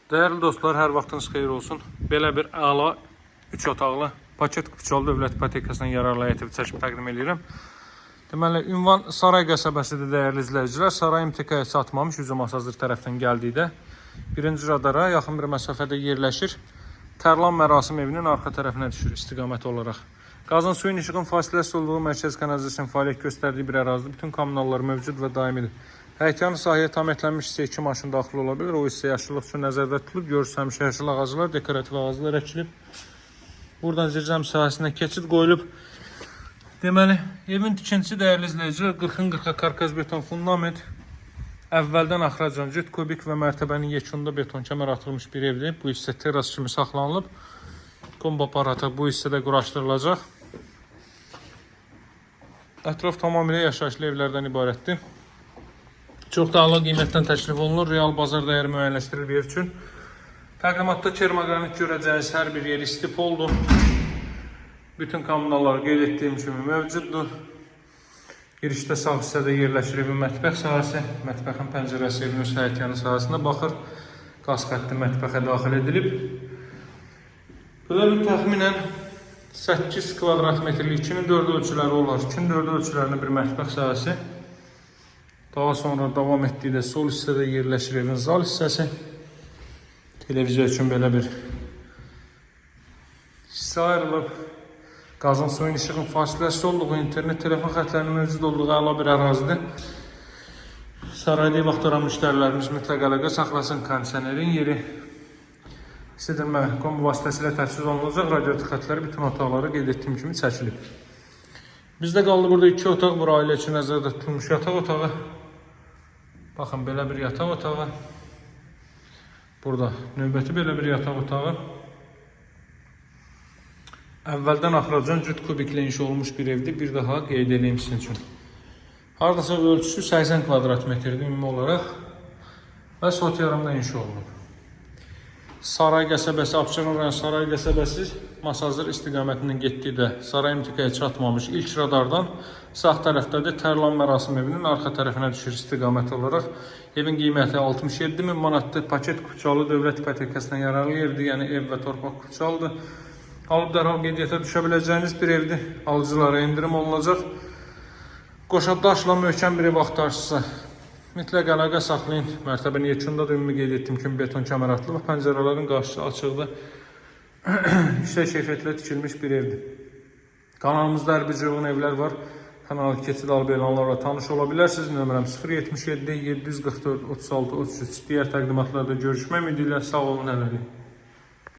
Değerli dostlar, hər vaxtınız xeyir olsun. Belə bir əla 3 otaqlı paket Kuçal Dövlət İpotekasından yararlı həyəti çəkib təqdim edirəm. Deməli, ünvan Saray qəsəbəsidir değerli izləyicilər. Saray MTK-yə çatmamış, Yüzə Masazır tərəfdən gəldikdə birinci radara yaxın bir məsafədə yerləşir. Tərlan Mərasim evinin arxa tərəfinə düşür istiqamət olaraq. Qazın suyun işığın fasiləsi olduğu mərkəz kanalizasyon fəaliyyət göstərdiyi bir ərazidə bütün kommunallar mövcud və daimidir. Həyətyanı sahəyə tam etlənmiş hissə 2 maşın daxil ola bilər. O hissə yaşıllıq üçün nəzərdə tutulub. Görürsünüz, həmişə yaşıl ağaclar, dekorativ ağaclar əkilib. Buradan zircəm sahəsinə keçid qoyulub. Deməli, evin tikintisi dəyərli izləyicilər 40-40 karkaz beton fundament. Əvvəldən axıracan cüt kubik və mərtəbənin yekunda beton kəmər atılmış bir evdir. Bu hissə terras kimi saxlanılıb. Kombo aparatı bu hissədə quraşdırılacaq. Ətraf tamamilə yaşayışlı evlərdən ibarətdir. Çox da ağla qiymətdən təklif olunur. Real bazar dəyəri müəyyənləşdirilir ev üçün. Təqdimatda kermogranit görəcəyiniz hər bir yer istip oldu. Bütün kommunallar qeyd etdiyim kimi mövcuddur. Girişdə sağ hissədə yerləşir evin mətbəx sahəsi. Mətbəxin pəncərəsi evin öz həyətyanı sahəsinə baxır. Qaz xətti mətbəxə daxil edilib. Belə bir təxminən 8 kvadrat metrlik 2'nin 4 ölçüləri olar. 2'nin 4 ölçülərində bir mətbəx sahəsi. Daha sonra davam etdikdə sol hissədə yerləşir evin zal hissəsi. Televiziya üçün belə bir hissə ayrılıb. Qazın suyun işığın fasiləsi olduğu, internet telefon xətlərinin mövcud olduğu əla bir ərazidir. Sarayda ev axtaran müştərilərimiz mütləq əlaqə saxlasın. Kondisionerin yeri isidirmə kombo vasitəsilə təchiz olunacaq. Radioaktiv xətləri bütün otaqlara qeyd etdiyim kimi çəkilib. Bizdə qaldı burada 2 otaq, bir ailə üçün nəzərdə tutulmuş yataq otağı. Baxın, belə bir yataq otağı. Burada növbəti belə bir yataq otağı. Əvvəldən axıracan cüt kubiklə inşa olmuş bir evdir. Bir daha qeyd edeyim sizin üçün. Hardasa ölçüsü 80 kvadrat metrdir ümumi olaraq və sot yarımda inşa olunub. Saray qəsəbəsi, Abşeron rayon Saray qəsəbəsi Masazır istiqamətindən getdikdə Saray MTK-yə çatmamış ilk radardan sağ tərəfdədir. Tərlan Mərasim evinin arxa tərəfinə düşür istiqamət olaraq. Evin qiyməti 67.000 manatdır. Paket Kuçalı Dövlət İpotekasından yararlı evdir. Yəni ev və torpaq Kuçalıdır. Alıb dərhal qeydiyyata düşə biləcəyiniz bir evdir. Alıcılara endirim olunacaq. Qoşa daşla möhkəm bir ev axtarsınızsa mütləq əlaqə saxlayın. Mərtəbənin yekunda da ümumi qeyd etdiyim kimi beton kəmər atılıb və pəncərələrin qarşısı açıqdır. Yüksək keyfiyyətlə tikilmiş bir evdir. Kanalımızda hər bir cığın evlər var. Kanalı keçid alıb elanlarla tanış ola bilərsiniz. Nömrəm 077 744 36 33. Digər təqdimatlarda görüşmək ümidi ilə sağ olun, hələlik.